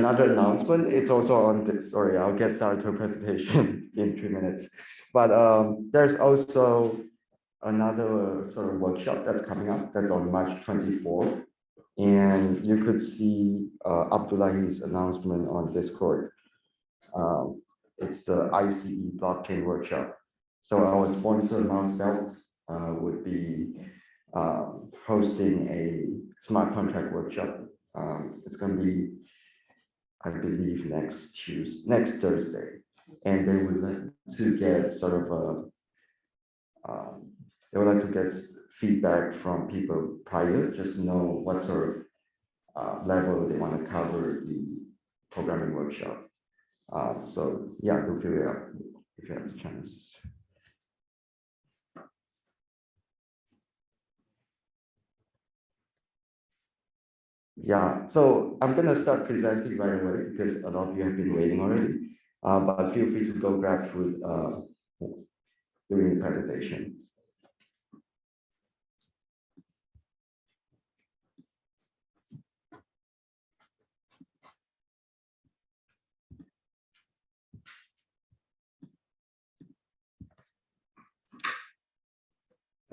another announcement. It's also on this. Sorry, I'll get started to presentation in 3 minutes. But there's also another sort of workshop that's coming up. That's on March 24th. And you could see Abdullahi's announcement on Discord. It's the ICE blockchain workshop. So our sponsor, Mouse Belt, would be hosting a smart contract workshop. It's going to be, I believe, next Thursday, and they would like to get sort of they would like to get feedback from people prior, just to know what sort of level they want to cover the programming workshop. So yeah, do fill it out if you have the chance. Yeah, so I'm gonna start presenting right away because a lot of you have been waiting already. But feel free to go grab food during the presentation.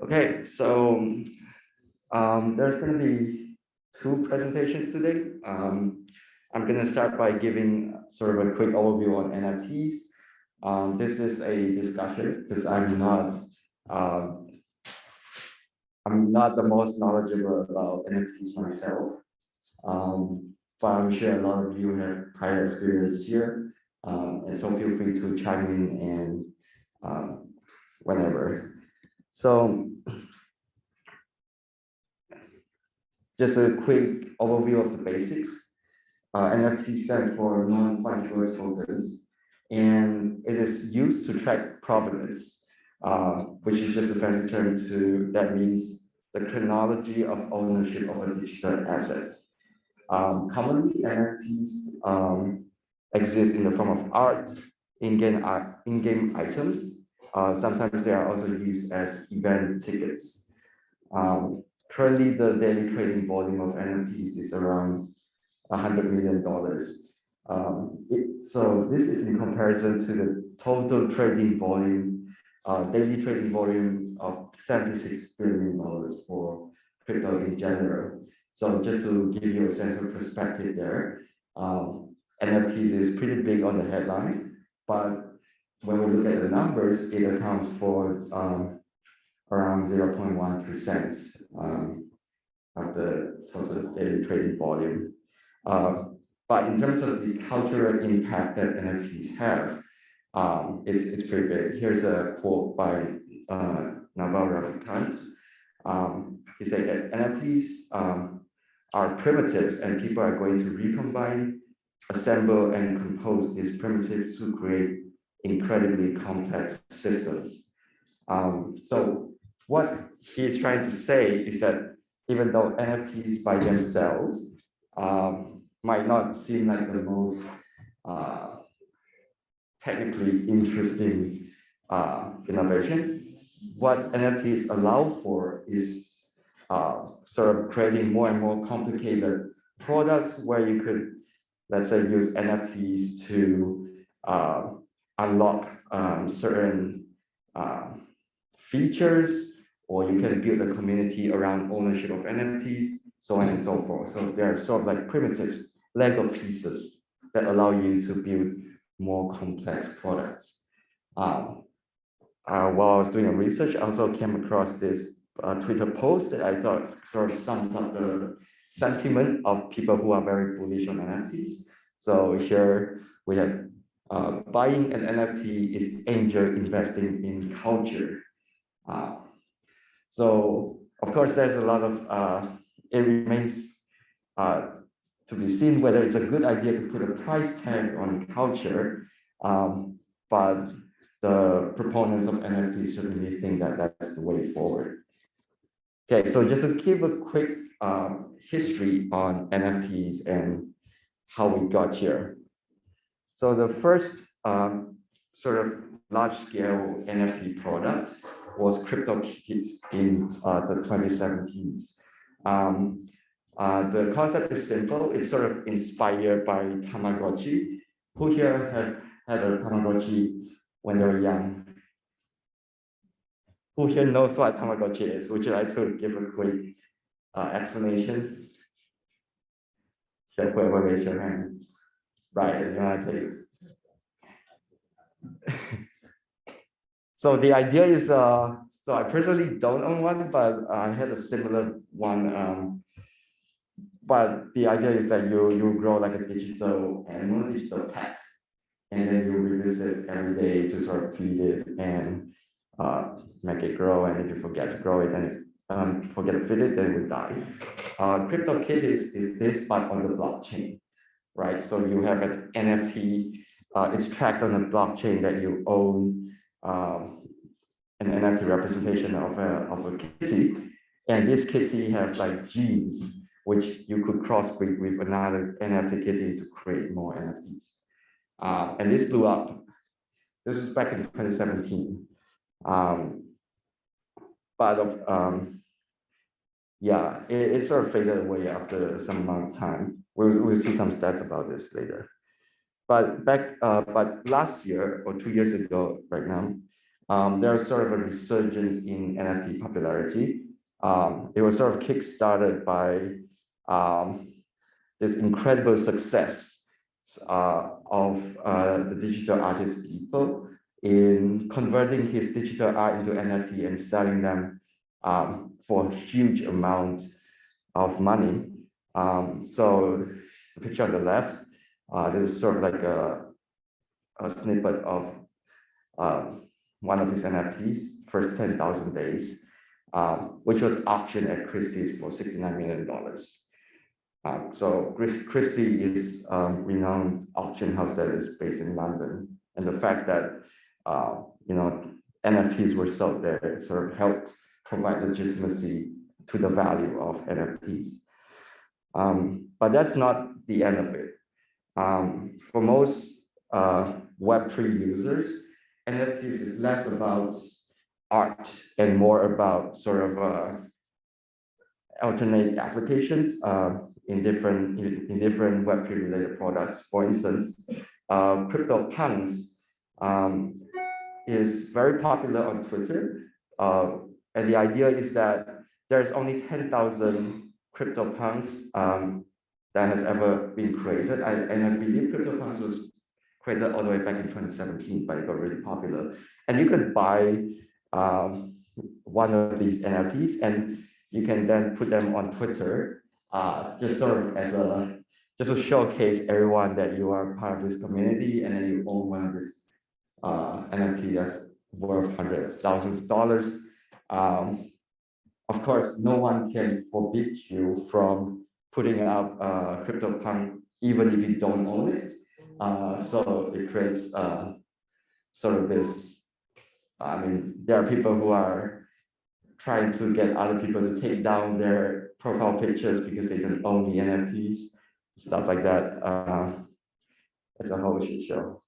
Okay, so there's going to be 2 presentations today. I'm going to start by giving sort of a quick overview on NFTs. This is a discussion because I'm not the most knowledgeable about NFTs myself, but I'm sure a lot of you have prior experience here, and so feel free to chime in and whenever. So just a quick overview of the basics. NFT stand for non-fungible tokens, and it is used to track provenance, which is just a fancy term that means the chronology of ownership of a digital asset. Commonly, NFTs exist in the form of art, in-game items. Sometimes they are also used as event tickets. Currently, the daily trading volume of NFTs is around $100 million. So this is in comparison to the total trading volume, daily trading volume of $76 billion for crypto in general. So just to give you a sense of perspective there, NFTs is pretty big on the headlines, but when we look at the numbers, it accounts for around 0.1% of the total daily trading volume. But in terms of the cultural impact that NFTs have, it's pretty big. Here's a quote by Naval Ravikant. He said that NFTs are primitive and people are going to recombine, assemble, and compose these primitives to create incredibly complex systems. So what he's trying to say is that even though NFTs by themselves might not seem like the most technically interesting innovation, what NFTs allow for is sort of creating more and more complicated products where you could, let's say, use NFTs to unlock certain features, or you can build a community around ownership of NFTs, so on and so forth. So they're sort of like primitive Lego pieces that allow you to build more complex products. While I was doing research, I also came across this Twitter post that I thought sort of sums up the sentiment of people who are very bullish on NFTs. So here we have buying an NFT is angel investing in culture. So of course, there's a lot of, it remains to be seen whether it's a good idea to put a price tag on culture, but the proponents of NFTs certainly think that that's the way forward. Okay, so just to give a quick history on NFTs and how we got here. So the first sort of large-scale NFT product was CryptoKitties in the 2017s. The concept is simple. It's sort of inspired by Tamagotchi. Who here have had a Tamagotchi when they were young? Who here knows what Tamagotchi is? Would you like to give a quick explanation? Sure, whoever raise your hand. Right, you want to take. So the idea is, so I personally don't own one, but I had a similar one. But the idea is that you grow like a digital animal, digital pet, and then you revisit every day to sort of feed it and make it grow. And if you forget to grow it and forget to feed it, then it will die. CryptoKitties is this, but on the blockchain, right? So you have an NFT. It's tracked on a blockchain that you own an NFT representation of a kitty, and this kitty has like genes which you could crossbreed with another NFT kitty to create more NFTs. And this blew up. This was back in 2017. Yeah, it sort of faded away after some amount of time. We'll see some stats about this later. But last year or 2 years ago, right now, there was sort of a resurgence in NFT popularity. It was sort of kickstarted by this incredible success of the digital artist people in converting his digital art into NFT and selling them for a huge amount of money. So the picture on the left, this is sort of like a snippet of one of his NFTs, first 10,000 days, which was auctioned at Christie's for $69 million. So Christie is a renowned auction house that is based in London. And the fact that NFTs were sold there sort of helped provide legitimacy to the value of NFTs. But that's not the end of it. For most Web3 users, NFTs is less about art and more about sort of alternate applications in different Web3 related products. For instance, CryptoPunks is very popular on Twitter. And the idea is that there's only 10,000 CryptoPunks that has ever been created. And I believe CryptoPunks was created all the way back in 2017, but it got really popular. And you could buy one of these NFTs and you can then put them on Twitter, just sort of as just to showcase everyone that you are part of this community, and then you own one of this NFT that's worth hundreds of thousands of dollars. Of course, no one can forbid you from putting up CryptoPunk even if you don't own it. So it creates sort of this. I mean, there are people who are trying to get other people to take down their profile pictures because they don't own the NFTs, stuff like that. It's a whole shit show.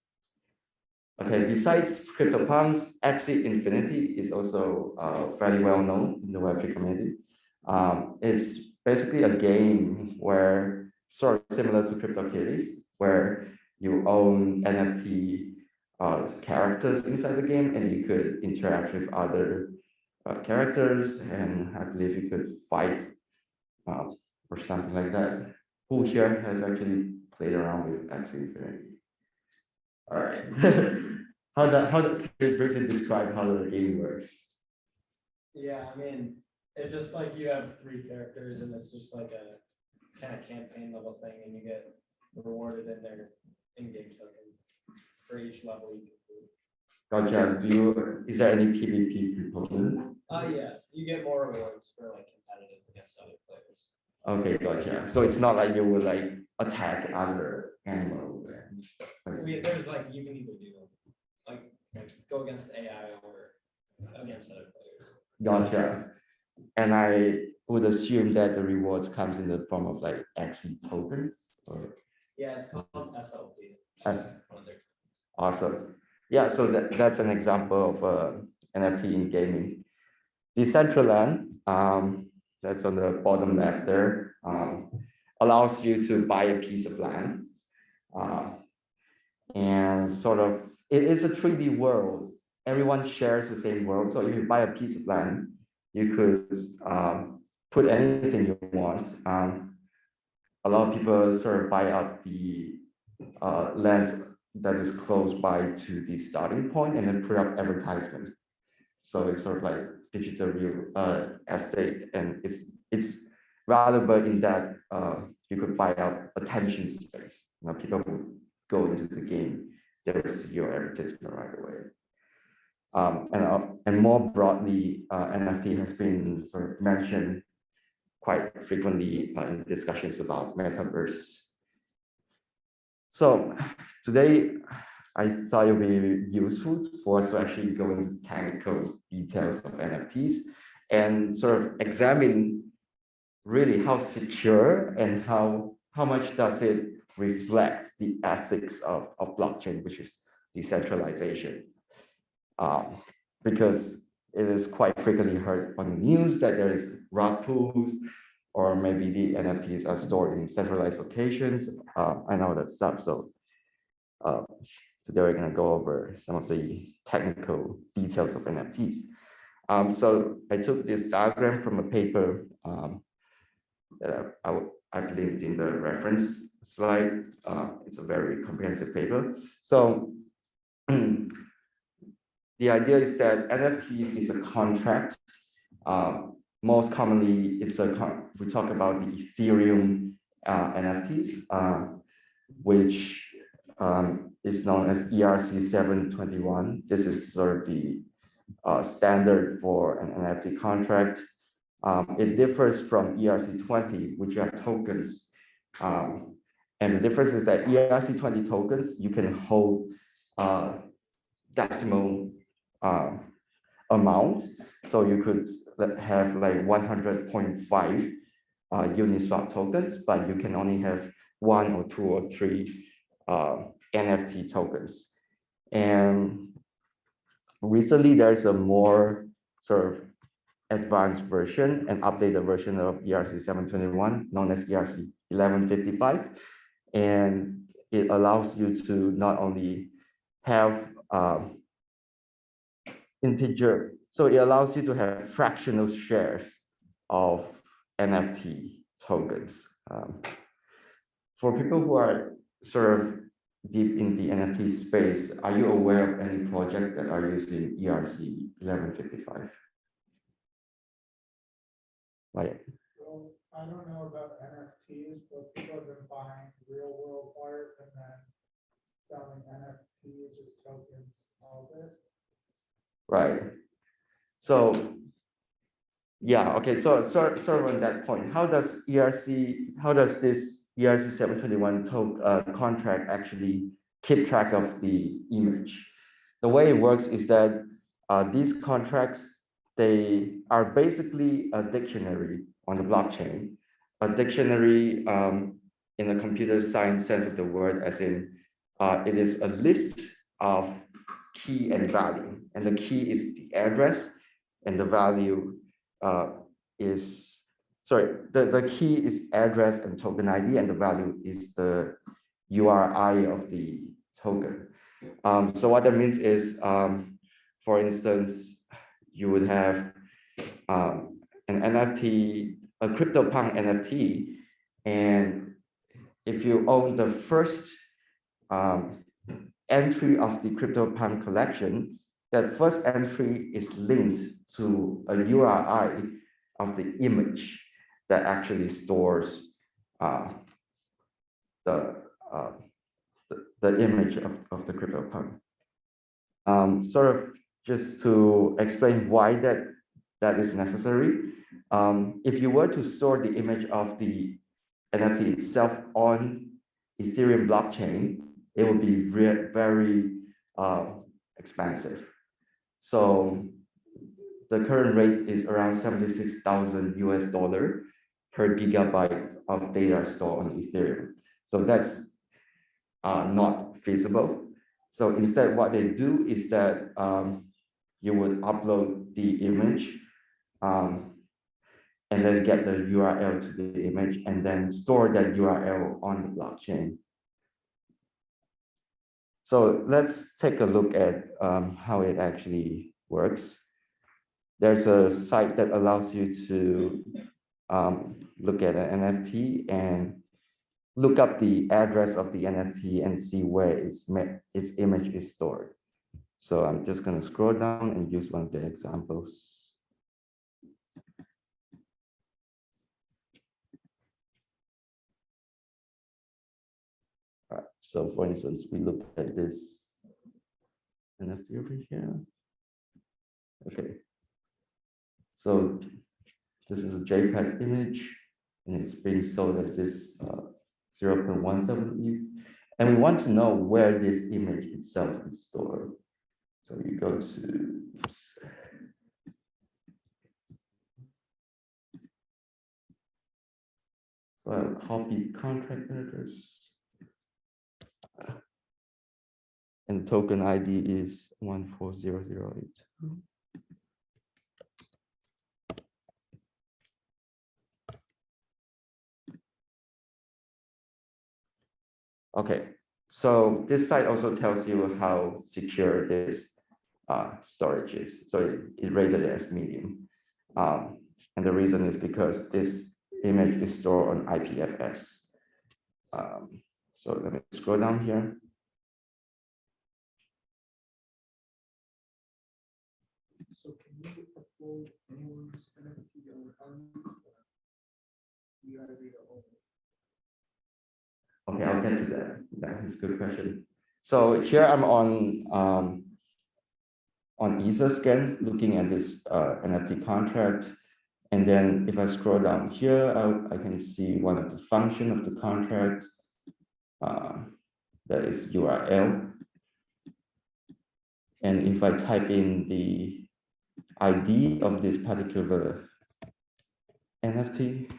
Okay, besides CryptoPunks, Axie Infinity is also fairly well known in the Web3 community. It's basically a game where sort of similar to CryptoKitties, where you own NFT characters inside the game, and you could interact with other characters, and I believe you could fight or something like that. Who here has actually played around with Axie Infinity? All right. Can you briefly describe how the game works? Yeah, I mean, it's just like you have 3 characters, and it's just like a kind of campaign level thing, and you get rewarded in their in-game token for each level you complete. Gotcha. Is there any PvP component? Yeah, you get more rewards for like competitive against other players. Okay, gotcha. So it's not like you would like attack other animals. There's like you can either do like go against AI or against other players. Gotcha. And I would assume that the rewards comes in the form of like Axie tokens, or yeah, it's called SLP. Awesome. Yeah, so that's an example of NFT in gaming. Decentraland, that's on the bottom left there. allows you to buy a piece of land. And sort of, it is a 3D world. Everyone shares the same world. So if you buy a piece of land, you could put anything you want. A lot of people sort of buy up the lands that is close by to the starting point and then put up advertisement. So it's sort of like digital real estate, and it's valuable in that you could buy up attention space. You know, people who go into the game, they will see your advertisement right away. And more broadly, NFT has been sort of mentioned quite frequently in discussions about metaverse. So today, I thought it would be useful for us to actually go into technical details of NFTs and sort of examine really how secure and how much does it reflect the ethics of blockchain, which is decentralization. Because it is quite frequently heard on the news that there is rug pulls, or maybe the NFTs are stored in centralized locations. I know that stuff. So today we're going to go over some of the technical details of NFTs. So I took this diagram from a paper that I've linked in the reference slide. It's a very comprehensive paper. So the idea is that NFTs is a contract. Most commonly, we talk about the Ethereum NFTs, which is known as ERC 721. This is sort of the standard for an NFT contract. It differs from ERC 20, which are tokens. And the difference is that ERC 20 tokens, you can hold decimal amount. So you could have like 100.5 Uniswap tokens, but you can only have 1 or 2 or 3 NFT tokens. And recently there's a more sort of advanced version, an updated version of ERC 721, known as ERC 1155. And it allows you to not only have integer, so it allows you to have fractional shares of NFT tokens. For people who are sort of deep in the NFT space, are you aware of any project that are using ERC 1155? Right. Well, I don't know about NFTs, but people have been buying real world art and then selling NFTs as tokens, all this. Right. So, yeah, okay. So sort of on that point, how does this ERC 721 contract actually keep track of the image? The way it works is that these contracts, they are basically a dictionary on the blockchain. A dictionary in the computer science sense of the word, as in it is a list of key and value, and the key is the address, and the value is, sorry, the key is address and token ID, and the value is the URI of the token. So what that means is, for instance, you would have an NFT, a CryptoPunk NFT, and if you own the first entry of the CryptoPunk collection, that first entry is linked to a URI of the image that actually stores the image of the CryptoPunk. Sort of just to explain why that is necessary. If you were to store the image of the NFT itself on Ethereum blockchain, it would be very expensive. So the current rate is around 76,000 US dollar per gigabyte of data stored on Ethereum. So that's not feasible. So instead, what they do is that you would upload the image and then get the URL to the image, and then store that URL on the blockchain. So let's take a look at how it actually works. There's a site that allows you to look at an NFT and look up the address of the NFT and see where its image is stored. So I'm just going to scroll down and use one of the examples. All right, so for instance, we look at this NFT over here. Okay. So this is a JPEG image, and it's being sold at this 0.17 ETH. And we want to know where this image itself is stored. So you go to, oops. So I'll copy contract address. And token ID is 140082. Okay, so this site also tells you how secure this storage is. So it rated it as medium. And the reason is because this image is stored on IPFS. So let me scroll down here. So can you upload anyone's NFT on you gotta be the owner? Okay, I'll get to that. That is a good question. So here I'm on Etherscan looking at this NFT contract. And then if I scroll down here, I can see one of the function of the contract. That is URL. And if I type in the ID of this particular NFT,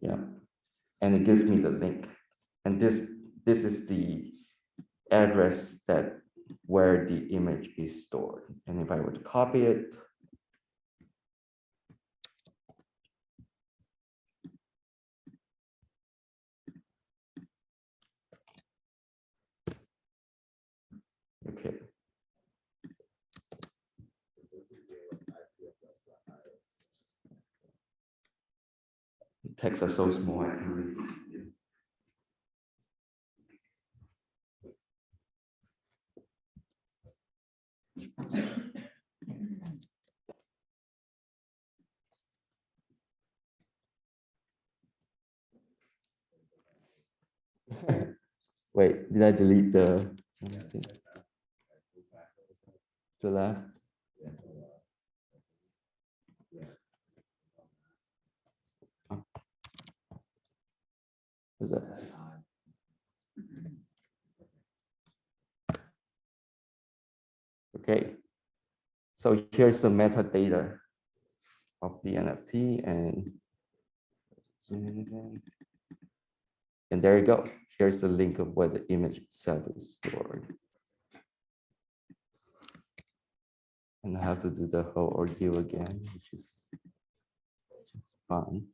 yeah, and it gives me the link. And this is the address that where the image is stored. And if I were to copy it, okay. The texts are so small, I can read. Wait, did I delete the to left? Is that? Okay, so here's the metadata of the NFT, and zoom in again. And there you go. Here's the link of where the image itself is stored. And I have to do the whole ordeal again, which is fun.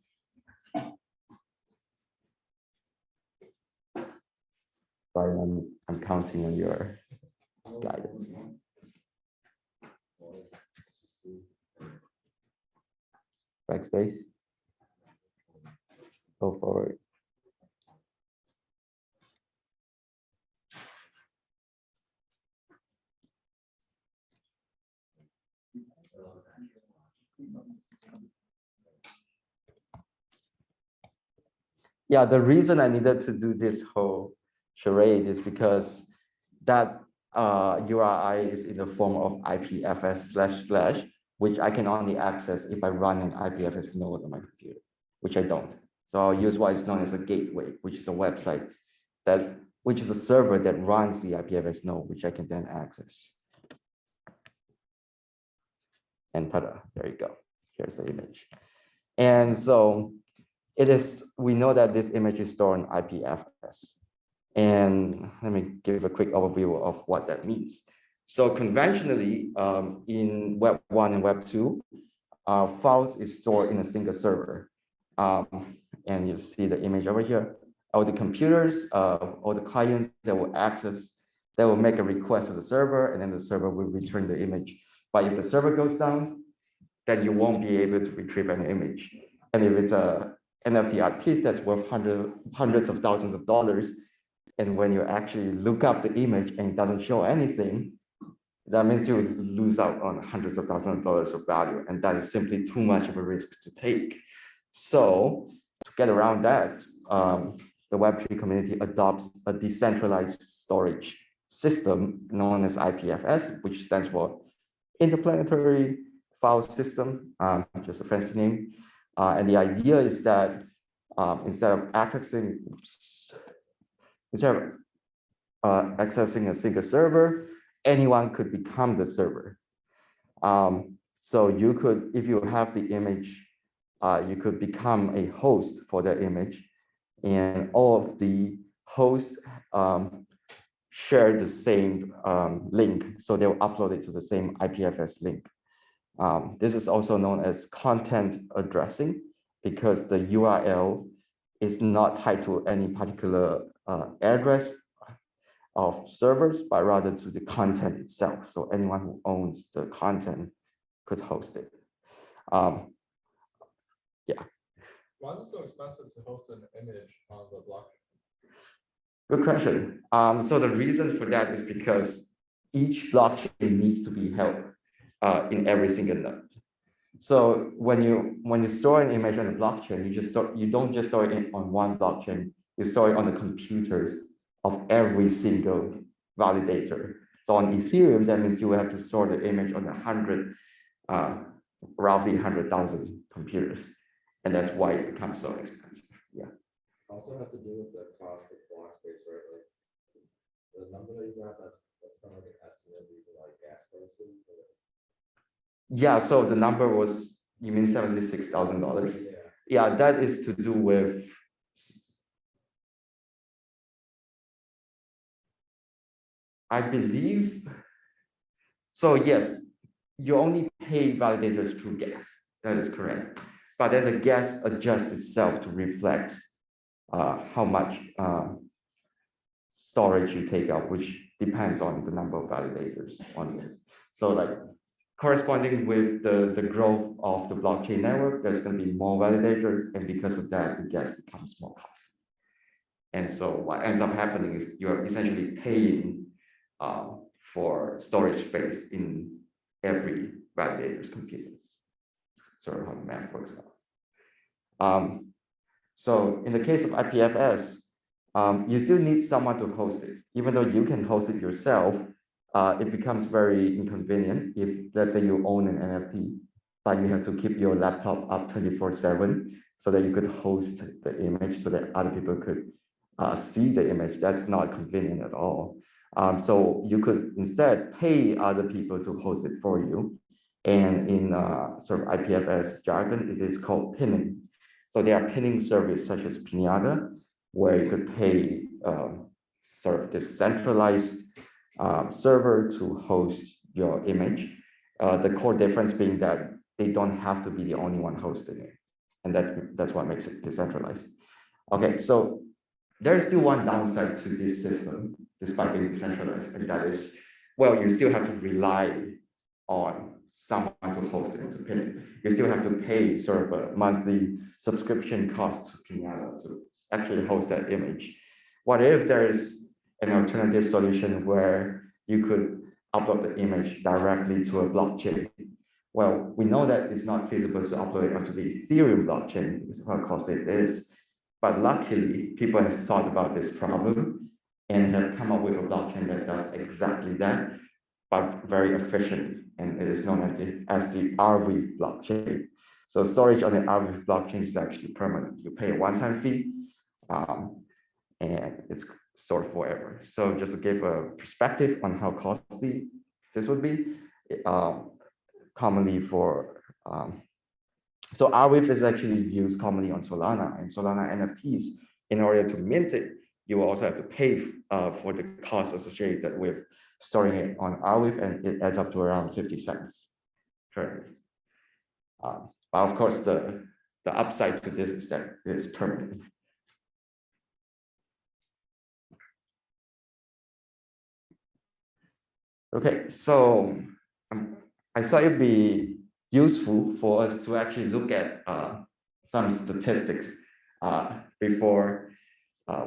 Brian, I'm counting on your guidance. Backspace. Go forward. Yeah, the reason I needed to do this whole charade is because that URI is in the form of IPFS // which I can only access if I run an IPFS node on my computer, which I don't. So I'll use what is known as a gateway, which is a website which is a server that runs the IPFS node, which I can then access. And ta-da, there you go. Here's the image. And so we know that this image is stored on IPFS. And let me give a quick overview of what that means. So conventionally, in Web 1 and Web 2, files is stored in a single server. And you see the image over here. All the computers, all the clients that will access, they will make a request to the server, and then the server will return the image. But if the server goes down, then you won't be able to retrieve an image. And if it's a NFT art piece that's worth hundreds of thousands of dollars, and when you actually look up the image and it doesn't show anything, that means you lose out on hundreds of thousands of dollars of value, and that is simply too much of a risk to take. So to get around that, the Web3 community adopts a decentralized storage system known as IPFS, which stands for Interplanetary File System, just a fancy name. And the idea is that instead of accessing a single server, anyone could become the server. So you could, if you have the image, you could become a host for that image, and all of the hosts share the same link, so they'll upload it to the same IPFS link. This is also known as content addressing, because the URL is not tied to any particular address of servers, but rather to the content itself. So anyone who owns the content could host it. Yeah. Why is it so expensive to host an image on the blockchain? Good question. So the reason for that is because each blockchain needs to be held in every single node. So when you store an image on a blockchain, you don't just store it on one blockchain. You store it on the computers of every single validator. So on Ethereum, that means you will have to store the image on 100, roughly 100,000 computers, and that's why it becomes so expensive. Yeah. Also has to do with the cost of block space, right? Like the number that you got, that's kind of like an estimate using like gas prices. Yeah, so the number was, you mean $76,000? Yeah. Yeah, that is to do with, I believe, so yes, you only pay validators through gas. That is correct. But then the gas adjusts itself to reflect how much storage you take up, which depends on the number of validators on it. So like corresponding with the growth of the blockchain network, there's going to be more validators, and because of that, the gas becomes more costly. And so what ends up happening is you're essentially paying for storage space in every validator's computer. Sort of how the math works out. So in the case of IPFS, you still need someone to host it. Even though you can host it yourself, it becomes very inconvenient if, let's say, you own an NFT, but you have to keep your laptop up 24/7 so that you could host the image so that other people could see the image. That's not convenient at all. So you could instead pay other people to host it for you. And in sort of IPFS jargon, it is called pinning. So there are pinning services such as Pinata, where you could pay sort of this centralized server to host your image. The core difference being that they don't have to be the only one hosting it. And that's what makes it decentralized. Okay, so there's still one downside to this system, despite being decentralized, and that is, well, you still have to rely on someone to host it, to pin it. You still have to pay sort of a monthly subscription cost to Pinata to actually host that image. What if there is an alternative solution where you could upload the image directly to a blockchain? Well, we know that it's not feasible to upload it onto the Ethereum blockchain because of how costly it is. But luckily, people have thought about this problem and have come up with a blockchain that does exactly that, but very efficient. And it is known as the Arweave blockchain. So storage on the Arweave blockchain is actually permanent. You pay a one-time fee, and it's stored forever. So just to give a perspective on how costly this would be, commonly for, so Arweave is actually used commonly on Solana and Solana NFTs. In order to mint it, you will also have to pay for the costs associated with storing it on Arweave, and it adds up to around 50 cents currently. But of course, the upside to this is that it is permanent. Okay, so I thought it'd be useful for us to actually look at some statistics before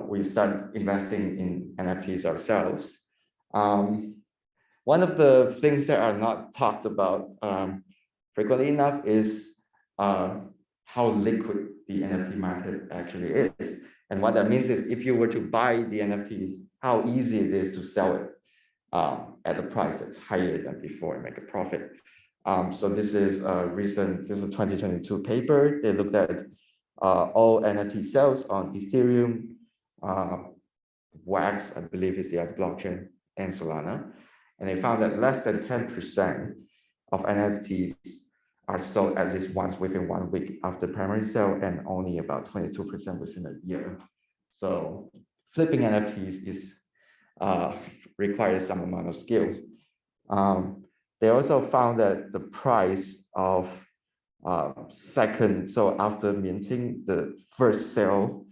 we start investing in NFTs ourselves. One of the things that are not talked about frequently enough is how liquid the NFT market actually is. And what that means is if you were to buy the NFTs, how easy it is to sell it at a price that's higher than before and make a profit. So this is a 2022 paper. They looked at all NFT sales on Ethereum, Wax, I believe is the other blockchain, and Solana. And they found that less than 10% of NFTs are sold at least once within 1 week after primary sale, and only about 22% within a year. So flipping NFTs is requires some amount of skill. They also found that the price of so after minting the first sale,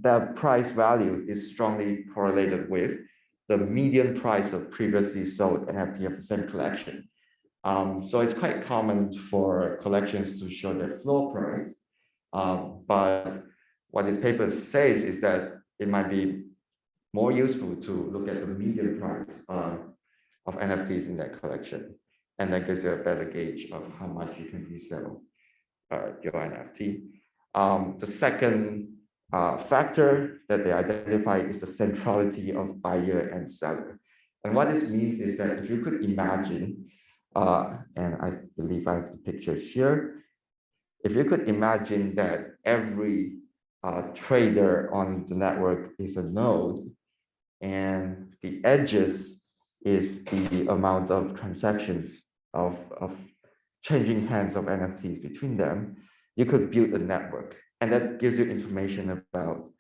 that price value is strongly correlated with the median price of previously sold NFT of the same collection. So it's quite common for collections to show their floor price, but what this paper says is that it might be more useful to look at the median price of NFTs in that collection, and that gives you a better gauge of how much you can resell your NFT. The second factor that they identify is the centrality of buyer and seller. And what this means is that if you could imagine, and I believe I have the picture here, if you could imagine that every trader on the network is a node, and the edges is the amount of transactions of changing hands of NFTs between them, you could build a network. And that gives you information about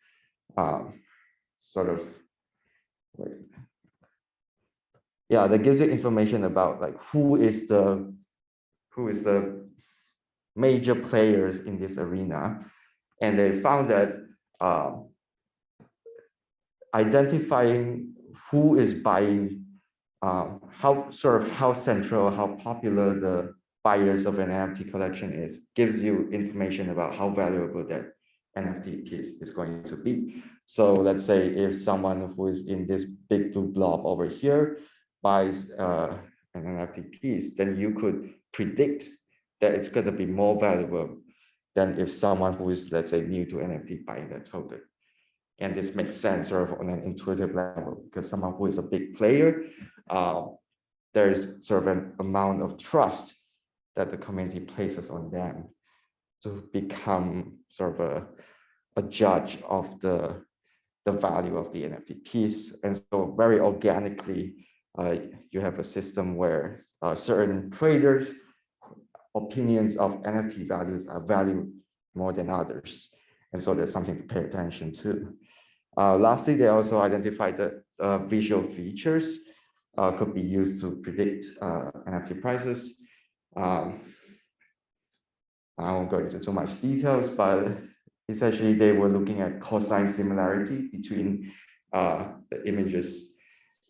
that gives you information about like who is the major players in this arena. And they found that identifying who is buying, how central, how popular the buyers of an NFT collection is, gives you information about how valuable that NFT piece is going to be. So let's say if someone who is in this big blue blob over here buys an NFT piece, then you could predict that it's going to be more valuable than if someone who is, let's say, new to NFT buying that token. And this makes sense sort of on an intuitive level, because someone who is a big player, there's sort of an amount of trust that the community places on them to become sort of a judge of the value of the NFT piece. And so very organically, you have a system where certain traders' opinions of NFT values are valued more than others. And so there's something to pay attention to. Lastly, they also identified that visual features could be used to predict NFT prices. I won't go into too much details, but essentially they were looking at cosine similarity between the images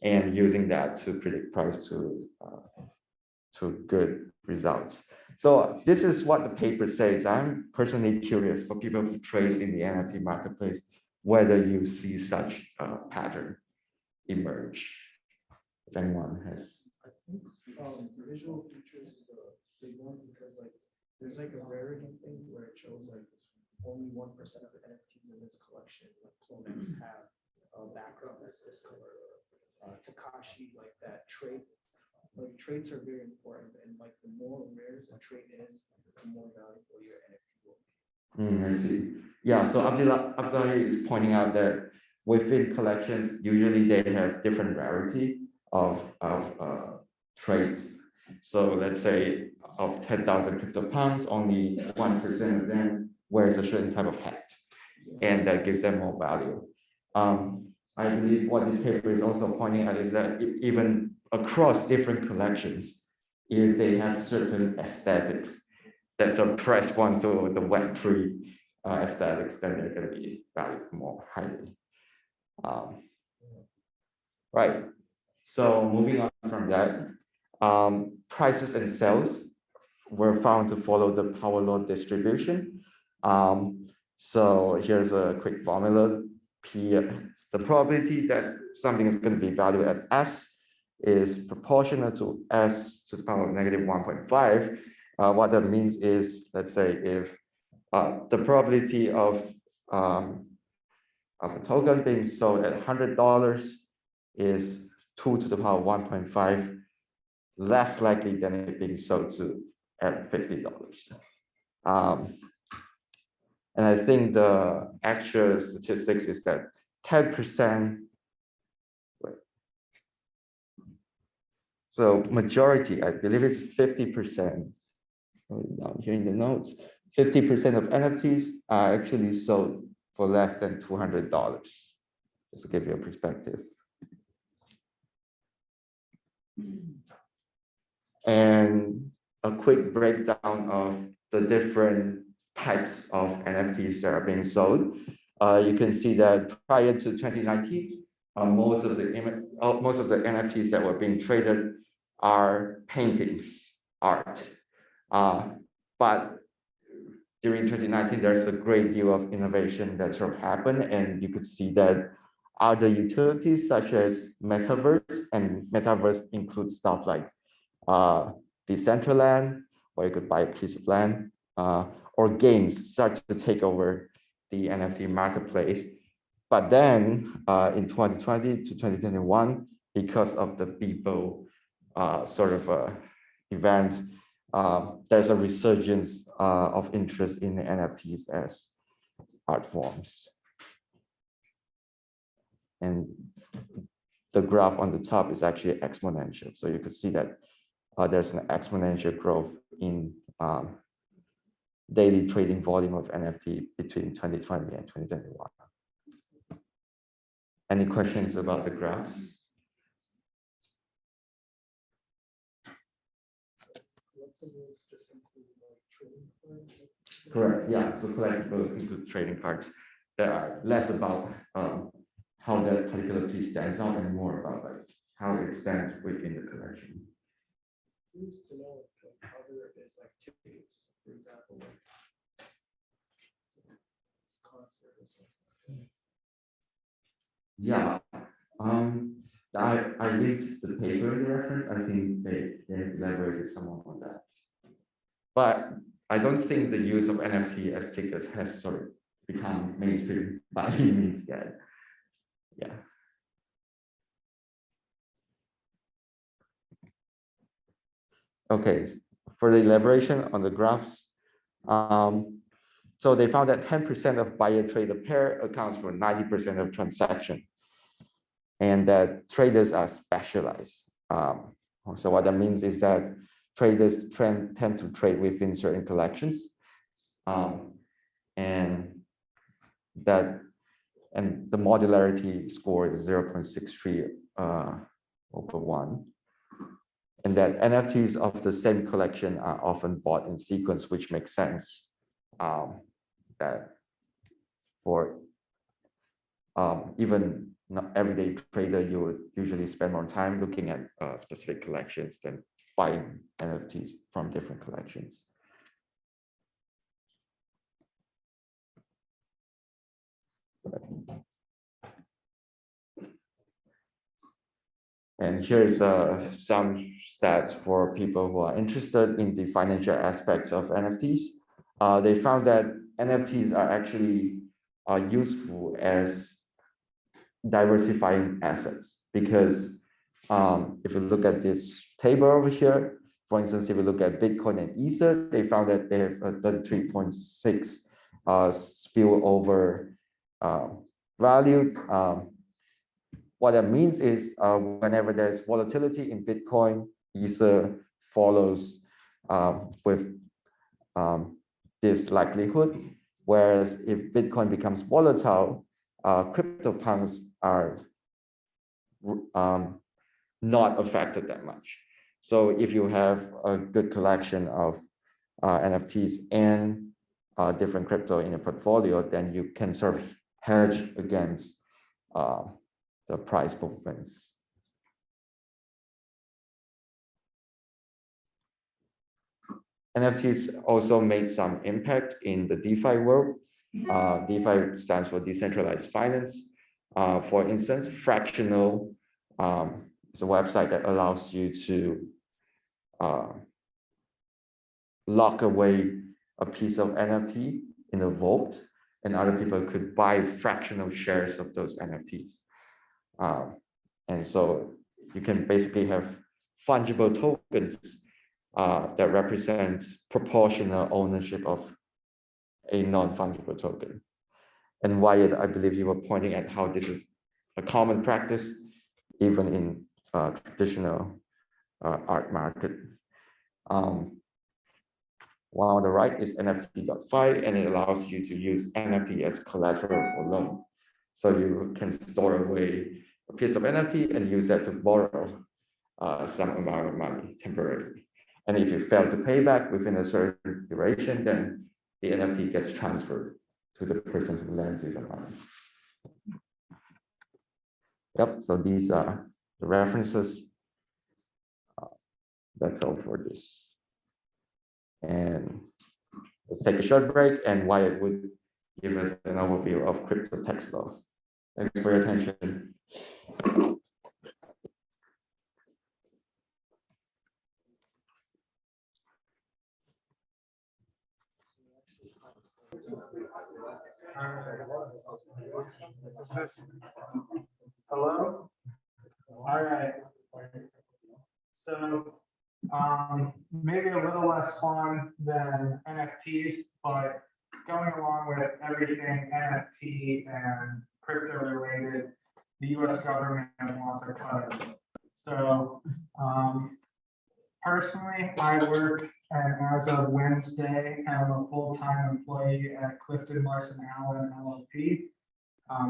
and using that to predict price to good results. So this is what the paper says. I'm personally curious for people who trade in the NFT marketplace, whether you see such a pattern emerge. If anyone has. I think visual features is a big one because like there's like a rarity thing where it shows like only 1% of the NFTs in this collection, like clones, have a background that's this color. Takashi, like that trait, like traits are very important, and like the more rare the trait is, the more valuable your NFT will be. I see. Yeah, so Abdullah is pointing out that within collections, usually they have different rarity of traits. So let's say of 10,000 CryptoPunks, only 1% of them wears a certain type of hat, and that gives them more value. I believe what this paper is also pointing at is that even across different collections, if they have certain aesthetics that corresponds to the Web3 aesthetics, then they're going to be valued more highly. Right. So moving on from that, prices and sales were found to follow the power law distribution. So here's a quick formula. The probability that something is going to be valued at S is proportional to S to the power of negative 1.5. What that means is, let's say if the probability of a token being sold at $100 is 2 to the power of 1.5, less likely than it being sold at $50. And I think the actual statistics is that 10%, so majority, I believe it's 50%, down here in the notes, 50% of NFTs are actually sold for less than $200, just to give you a perspective. And a quick breakdown of the different types of NFTs that are being sold. You can see that prior to 2019, most of the NFTs that were being traded are paintings, art. But during 2019, there's a great deal of innovation that sort of happened, and you could see that other utilities such as metaverse, and metaverse includes stuff like Decentraland, where you could buy a piece of land, or games start to take over the NFT marketplace. But then in 2020 to 2021, because of the Beeple event, there's a resurgence of interest in the NFTs as art forms. And the graph on the top is actually exponential. So you could see that there's an exponential growth in daily trading volume of NFT between 2020 and 2021. Any questions about the graph? Correct, yeah, so collectibles include trading cards that are less about how that particular piece stands out and more about like how it stands within the collection. Curious to know like, how there is like tickets, for example, like concert or something. Yeah, I linked the paper in the reference. I think they elaborated somewhat on that. But I don't think the use of NFT as tickets has sort of become mainstream by any means yet. Yeah. Okay, for the elaboration on the graphs, so they found that 10% of buyer-trader pair accounts for 90% of transaction, and that traders are specialized. So what that means is that traders tend to trade within certain collections, and the modularity score is 0.63 over 1. And that NFTs of the same collection are often bought in sequence, which makes sense. That for even not everyday trader, you would usually spend more time looking at specific collections than buying NFTs from different collections. And here's some stats for people who are interested in the financial aspects of NFTs. They found that NFTs are actually useful as diversifying assets because if you look at this table over here, for instance, if you look at Bitcoin and Ether, they found that they have a 33.6 spillover value. What that means is whenever there's volatility in Bitcoin, Ether follows with this likelihood. Whereas if Bitcoin becomes volatile, CryptoPunks are not affected that much. So if you have a good collection of NFTs and different crypto in a portfolio, then you can sort of hedge against the price movements. NFTs also made some impact in the DeFi world. DeFi stands for decentralized finance. For instance, Fractional is a website that allows you to lock away a piece of NFT in a vault, and other people could buy fractional shares of those NFTs. And so you can basically have fungible tokens that represent proportional ownership of a non-fungible token. And Wyatt, I believe you were pointing at how this is a common practice, even in traditional art market. One on the right is NFT.fi, and it allows you to use NFT as collateral for loan. So you can store away a piece of NFT and use that to borrow some amount of money temporarily. And if you fail to pay back within a certain duration, then the NFT gets transferred to the person who lends you the money. Yep, so these are the references. That's all for this. And let's take a short break, and Wyatt would give us an overview of crypto tax laws. Thanks for your attention. Hello? All right. So, maybe a little less fun than NFTs, but going along with everything NFT and crypto related, the US government wants a cut of it. So, personally, I work, and as of Wednesday, I'm a full-time employee at Clifton Larson Allen LLP.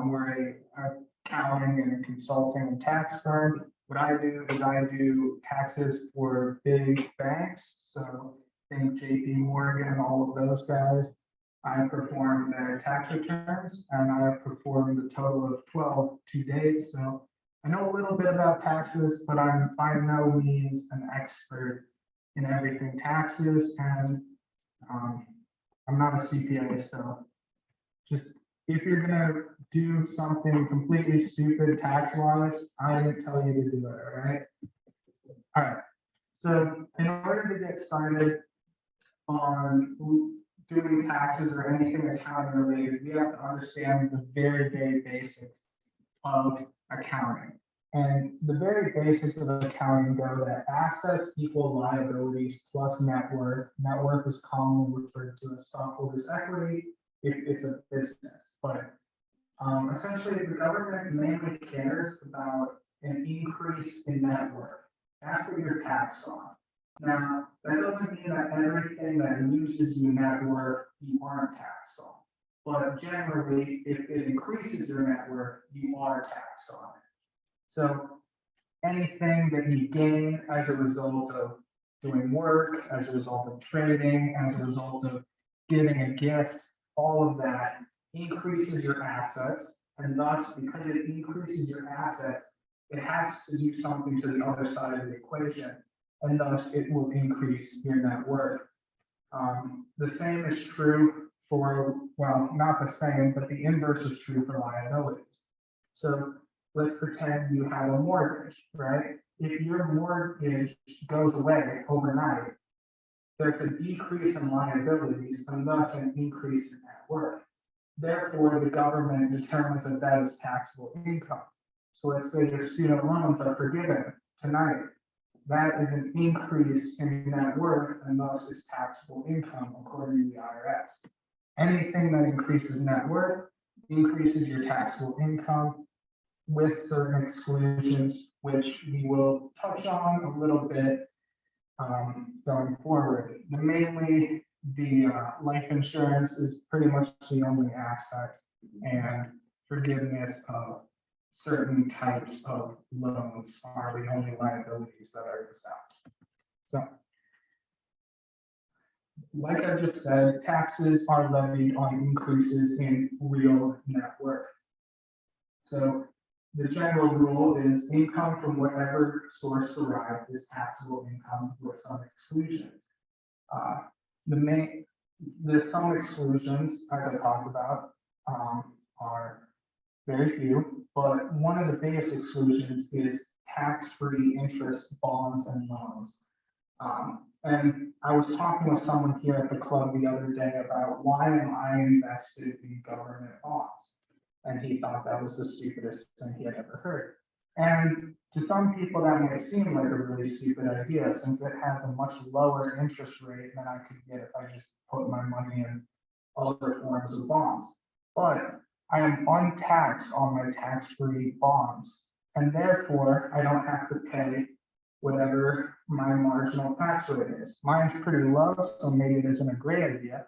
We're a accounting and consulting and tax firm. What I do is I do taxes for big banks. So think JP Morgan, all of those guys. I perform their tax returns, and I performed a total of 12 to date. So I know a little bit about taxes, but I'm by no means an expert in everything taxes, and I'm not a CPA. So just if you're gonna do something completely stupid tax-wise, I didn't tell you to do it, all right? All right, so in order to get started on doing taxes or anything accounting related, we have to understand the very, very basics of accounting. And the very basics of accounting go that assets equal liabilities plus net worth. Net worth is commonly referred to as stockholders' equity if it's a business, but essentially the government mainly cares about an increase in net worth. That's what you're taxed on. Now, that doesn't mean that everything that uses your net worth, you aren't taxed on. But generally, if it increases your net worth, you are taxed on it. So anything that you gain as a result of doing work, as a result of trading, as a result of giving a gift, all of that increases your assets. And thus, because it increases your assets, it has to do something to the other side of the equation. And thus, it will increase your net worth. The same is true for, well, not the same, but the inverse is true for liabilities. So let's pretend you have a mortgage, right? If your mortgage goes away overnight, there's a decrease in liabilities and thus an increase in net worth. Therefore, the government determines that that is taxable income. So let's say your student loans are forgiven tonight. That is an increase in net worth and thus is taxable income according to the IRS. Anything that increases net worth increases your taxable income with certain exclusions, which we will touch on a little bit going forward. Mainly, the life insurance is pretty much the only asset, and forgiveness of certain types of loans are the only liabilities that are exempt. So, like I just said, taxes are levied on increases in real net worth. So the general rule is income from whatever source derived is taxable income with some exclusions. Some exclusions, as I talked about, are very few, but one of the biggest exclusions is tax-free interest, bonds, and loans. And I was talking with someone here at the club the other day about why am I invested in government bonds? And he thought that was the stupidest thing he had ever heard. And to some people, that might seem like a really stupid idea, since it has a much lower interest rate than I could get if I just put my money in other forms of bonds. But I am untaxed on my tax-free bonds, and therefore I don't have to pay whatever my marginal tax rate is. Mine's pretty low, so maybe it isn't a great idea.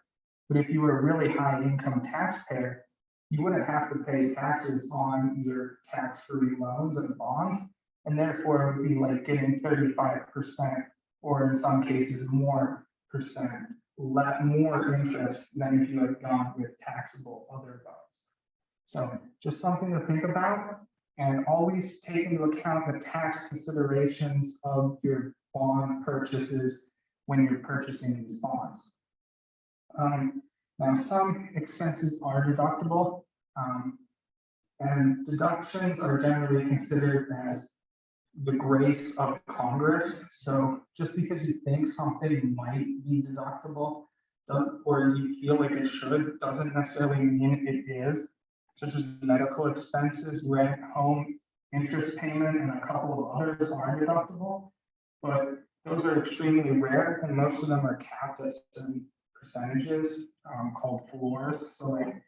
But if you were a really high income taxpayer, you wouldn't have to pay taxes on your tax-free loans and bonds, and therefore it would be like getting 35%, or in some cases more percent, more interest than if you had gone with taxable other bonds. So just something to think about, and always take into account the tax considerations of your bond purchases when you're purchasing these bonds. Now, some expenses are deductible, and deductions are generally considered as the grace of Congress. So just because you think something might be deductible, or you feel like it should, doesn't necessarily mean it is, such as medical expenses, rent, home, interest payment, and a couple of others are deductible. But those are extremely rare, and most of them are capped at certain percentages called floors. So like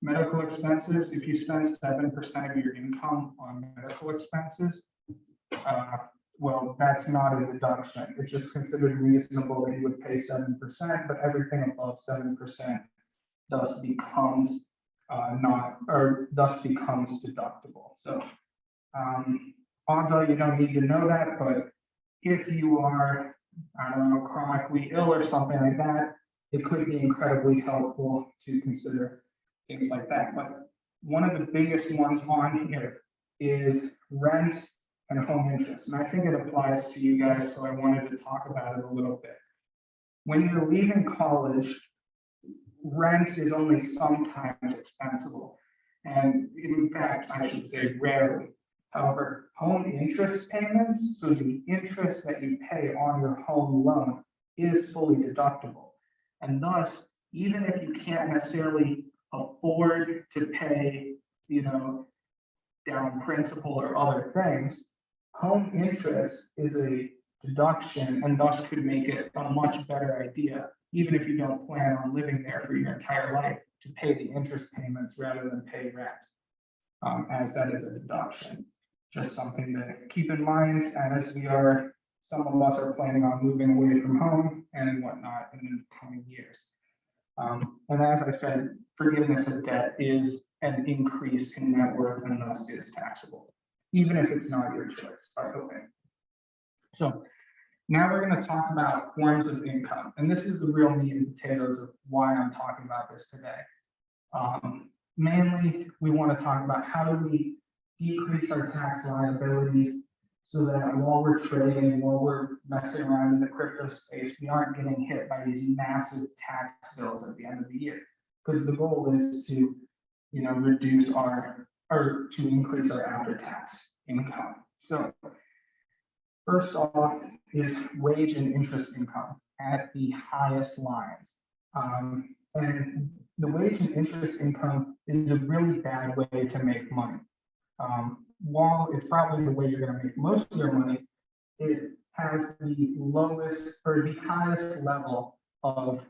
medical expenses, if you spend 7% of your income on medical expenses, well, that's not a deduction. It's just considered reasonable that you would pay 7%, but everything above 7% thus becomes becomes deductible. So odds are you don't need to know that, but if you are, I don't know, chronically ill or something like that, it could be incredibly helpful to consider things like that. But one of the biggest ones on here is rent and home interest. And I think it applies to you guys, so I wanted to talk about it a little bit. When you're leaving college, rent is only sometimes expensive. And in fact, I should say rarely. However, home interest payments, so the interest that you pay on your home loan, is fully deductible. And thus, even if you can't necessarily afford to pay, down principal or other things, home interest is a deduction and thus could make it a much better idea, even if you don't plan on living there for your entire life, to pay the interest payments rather than pay rent, as that is a deduction. Just something to keep in mind as some of us are planning on moving away from home and whatnot in the coming years. And as I said, forgiveness of debt is an increase in net worth and thus is taxable, even if it's not your choice, by the way. So now we're going to talk about forms of income. And this is the real meat and potatoes of why I'm talking about this today. Mainly, we want to talk about how do we decrease our tax liabilities so that while we're trading, while we're messing around in the crypto space, we aren't getting hit by these massive tax bills at the end of the year. Because the goal is to, reduce to increase our after-tax income. So first off is wage and interest income at the highest lines. And the wage and interest income is a really bad way to make money. While it's probably the way you're going to make most of your money, it has the lowest or the highest level of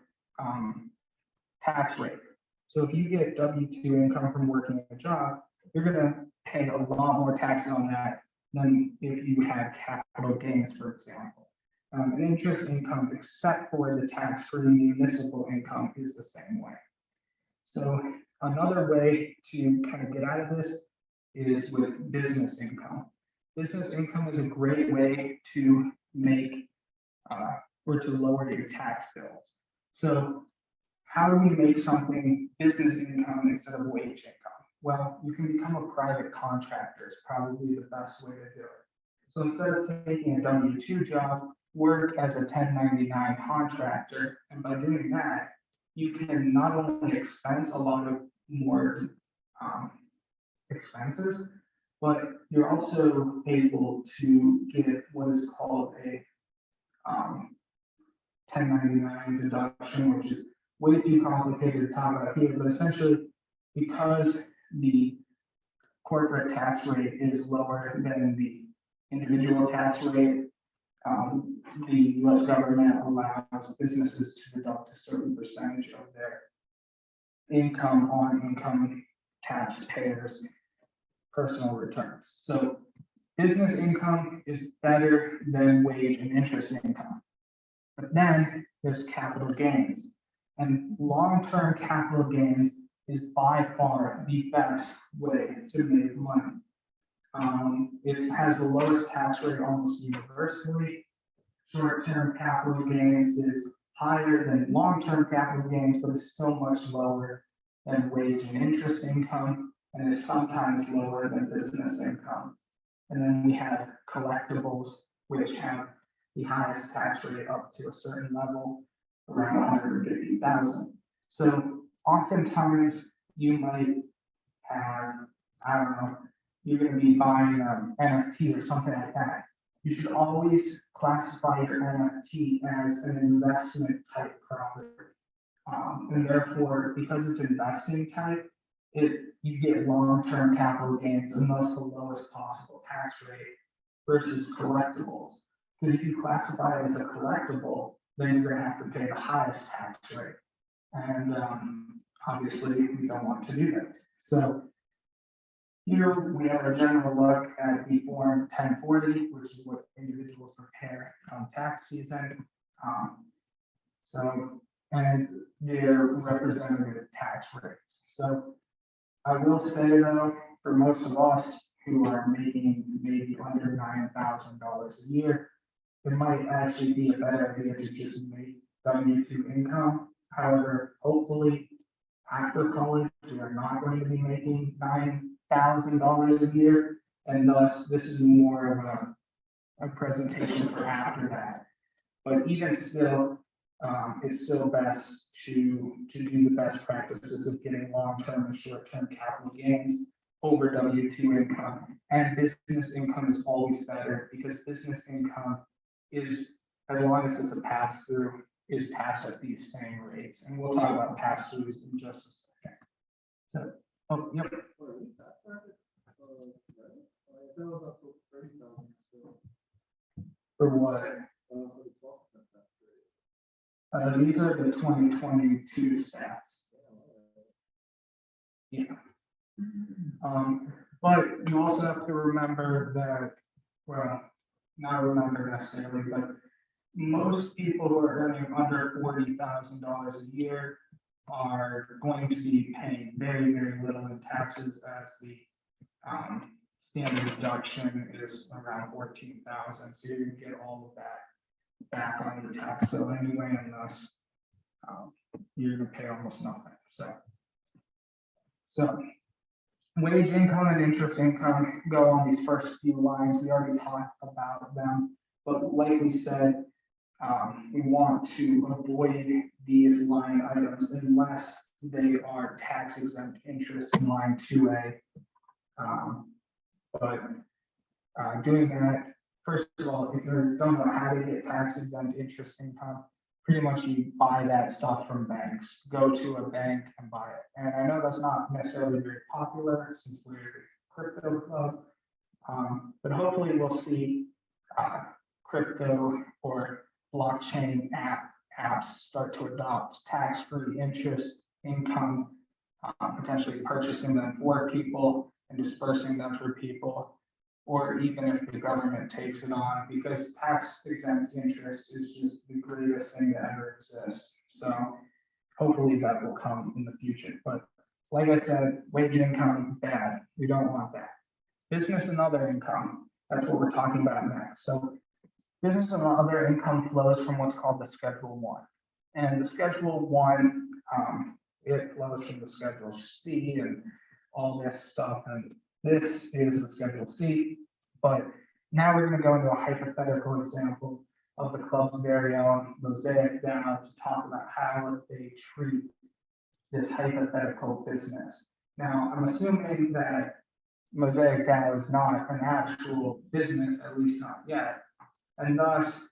tax rate. So if you get W-2 income from working a job, you're going to pay a lot more taxes on that than if you had capital gains, for example. And interest income, except for the tax-free municipal income, is the same way. So Another way to kind of get out of this is with business income. Business income is a great way to make or to lower your tax bills. So how do we make something business income instead of wage income? Well, you can become a private contractor is probably the best way to do it. So instead of taking a W-2 job, work as a 1099 contractor, and by doing that, you can not only expense a lot of more expenses, but you're also able to get what is called a 1099 deduction, which is way too complicated to talk about here, but essentially, because the corporate tax rate is lower than the individual tax rate, the US government allows businesses to deduct a certain percentage of their income on income taxpayers' personal returns. So business income is better than wage and interest income. But then there's capital gains. And long-term capital gains is by far the best way to make money. It has the lowest tax rate almost universally. Short-term capital gains is higher than long-term capital gains, but it's still much lower than wage and interest income, and is sometimes lower than business income. And then we have collectibles, which have the highest tax rate up to a certain level, around 150,000. So oftentimes you might have, I don't know, you're going to be buying an NFT or something like that. You should always classify your NFT as an investment type property. And therefore, because it's investing type, you get long-term capital gains and thus the lowest possible tax rate versus collectibles. Because if you classify it as a collectible, then you're going to have to pay the highest tax rate. And obviously, we don't want to do that. So here we have a general look at the Form 1040, which is what individuals prepare come tax season. And their representative tax rates. So I will say though, for most of us who are making maybe under $9,000 a year, it might actually be a better idea to just make W-2 income. However, hopefully after college, we are not going to be making $9,000 a year. And thus this is more of a presentation for after that. But even still, it's still best to do the best practices of getting long-term and short-term capital gains over W-2 income. And business income is always better because business income is, as long as it's a pass-through, is taxed at these same rates. And we'll talk about pass-throughs in just a second. So, oh, yep. For what? These are the 2022 stats. Yeah. But you also have to remember that, well, not remember necessarily, but most people who are earning under $40,000 a year are going to be paying very, very little in taxes, as the standard deduction is around 14,000. So you get all of that back on your tax bill anyway, and thus you're going to pay almost nothing. So wage income and interest income go on these first few lines. We already talked about them, but like we said, we want to avoid these line items unless they are tax exempt interest in line 2A. Doing that, first of all, if you don't know how to get tax exempt interest income, pretty much you buy that stuff from banks. Go to a bank and buy it. And I know that's not necessarily very popular since we're a crypto club, but hopefully we'll see crypto or blockchain apps start to adopt tax-free interest income, potentially purchasing them for people and dispersing them for people, or even if the government takes it on, because tax exempt interest is just the greatest thing that ever exists. So hopefully that will come in the future. But like I said, wage income, bad. We don't want that. Business and other income, that's what we're talking about next. So business and other income flows from what's called the Schedule 1. And the Schedule 1, it flows from the Schedule C and all this stuff. And this is the Schedule C. But now we're going to go into a hypothetical example of the club's very own Mosaic DAO to talk about how they treat this hypothetical business. Now, I'm assuming that Mosaic DAO is not an actual business, at least not yet. And thus,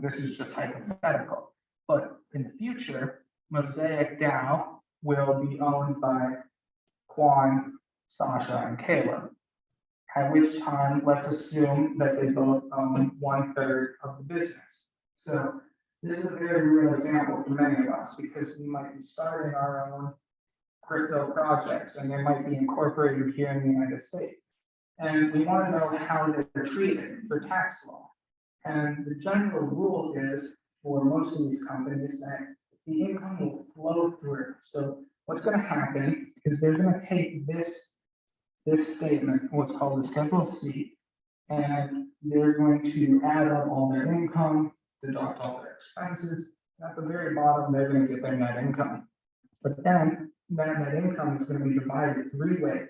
this is just hypothetical. But in the future, Mosaic DAO will be owned by Quan, Sasha, and Caleb. At which time, let's assume that they both own 1/3 of the business. So this is a very real example for many of us because we might be starting our own crypto projects and they might be incorporated here in the United States. And we want to know how they're treated for tax law. And the general rule is for most of these companies that the income will flow through. So what's going to happen is they're going to take this statement, what's called the Schedule C, and they're going to add up all their income, deduct all their expenses. At the very bottom, they're going to get their net income. But then that net income is going to be divided 3 ways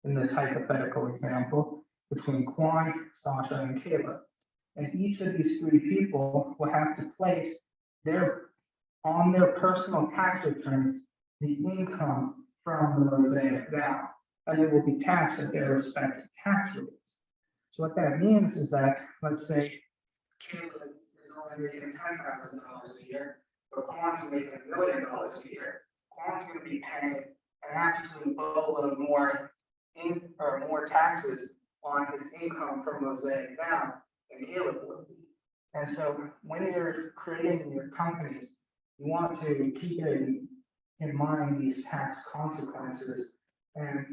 in this hypothetical example between Quan, Sasha, and Caleb. And each of these 3 people will have to place on their personal tax returns the income from the Mosaic DAO, and it will be taxed at their respective tax rates. So what that means is that, let's say, Caleb is only making $10,000 a year, but Quan's making $1 million a year. Quan's going to be paying an absolute boatload more taxes on his income from Mosaic DAO than Caleb would be. And so when you're creating your companies, you want to keep in mind these tax consequences and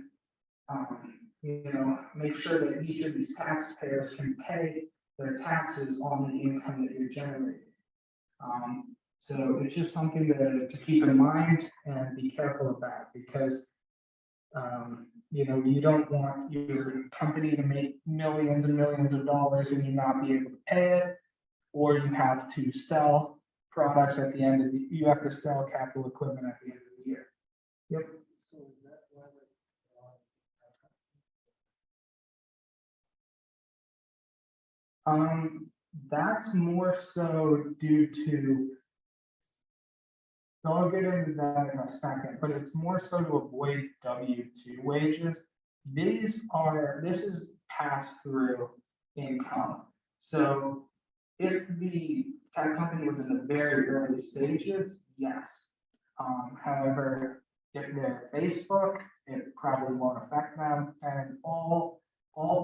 make sure that each of these taxpayers can pay their taxes on the income that you're generating. So it's just something to keep in mind and be careful about because you don't want your company to make millions and millions of dollars and you not be able to pay it, or you have to sell products at the end of you have to sell capital equipment at the end of the year. Yep. So is that why that's more so due to, so I'll get into that in a second, but it's more so to avoid W-2 wages. This is pass-through income. So if the tech company was in the very early stages, yes. However, if they're Facebook, it probably won't affect them, and all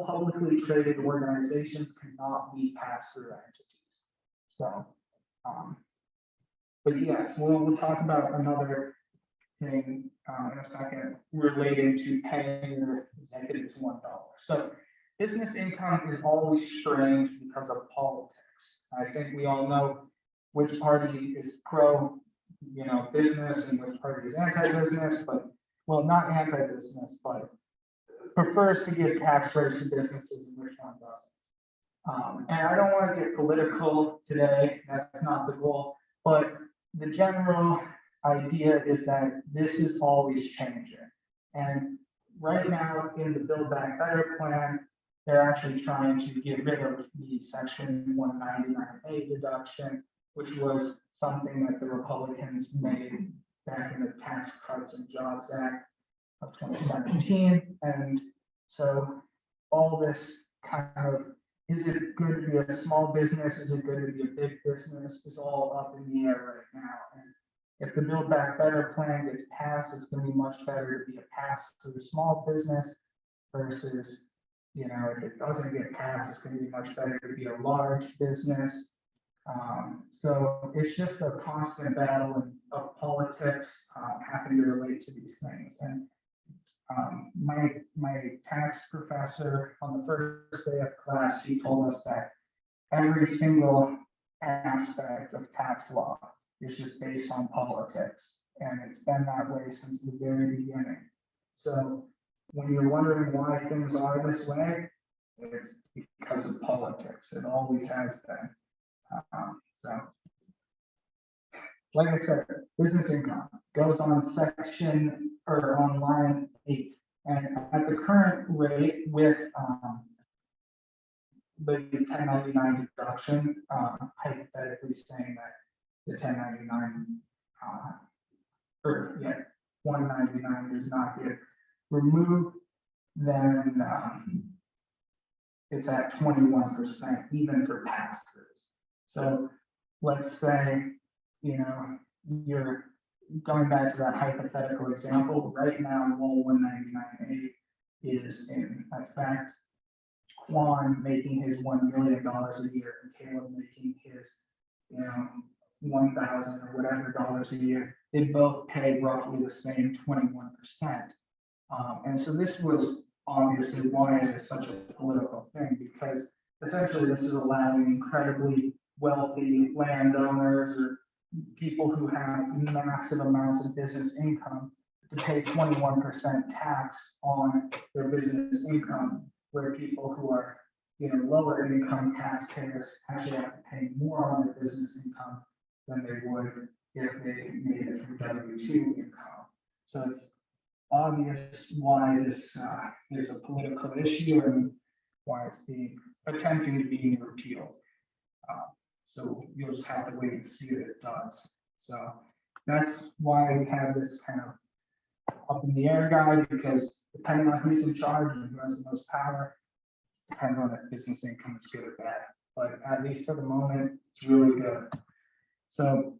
publicly traded organizations cannot be pass-through entities. So, but yes, we'll talk about another thing in a second related to paying your executives $1. So business income is always strange because of politics. I think we all know which party is pro, business and which party is anti-business, but well, not anti-business, but prefers to give tax breaks to businesses and which one doesn't. And I don't want to get political today, that's not the goal, but the general idea is that this is always changing. And right now in the Build Back Better plan, they're actually trying to get rid of the Section 199A deduction, which was something that the Republicans made back in the Tax Cuts and Jobs Act of 2017. And so all this kind of, is it good to be a small business? Is it good to be a big business? Is all up in the air right now. And if the Build Back Better plan gets passed, it's going to be much better to be a pass to the small business versus, if it doesn't get passed, it's going to be much better to be a large business. So it's just a constant battle of politics having to relate to these things. And my tax professor on the first day of class, he told us that every single aspect of tax law is just based on politics. and it's been that way since the very beginning. So when you're wondering why things are this way, it's because of politics. It always has been. So, like I said, business income goes on section or on line 8. And at the current rate with the 1099 deduction, hypothetically saying that the 1099 or yeah, 199 does not get removed, then it's at 21% even for pass-throughs. So let's say, you know, you're going back to that hypothetical example, right now, Law 199A is in effect. Quan making his $1 million a year and Caleb making his, you know, 1,000 or whatever dollars a year, they both pay roughly the same 21%. And so this was obviously why it is such a political thing, because essentially this is allowing incredibly wealthy landowners or people who have massive amounts of business income to pay 21% tax on their business income, where people who are, you know, lower income taxpayers actually have to pay more on their business income than they would if they made it through W-2 income. So it's obvious why this is a political issue and why it's being attempting to be repealed. So you'll just have to wait and see if it does. So that's why we have this kind of up in the air guide, because depending on who's in charge and who has the most power, depends on if business income is good or bad. But at least for the moment, it's really good. So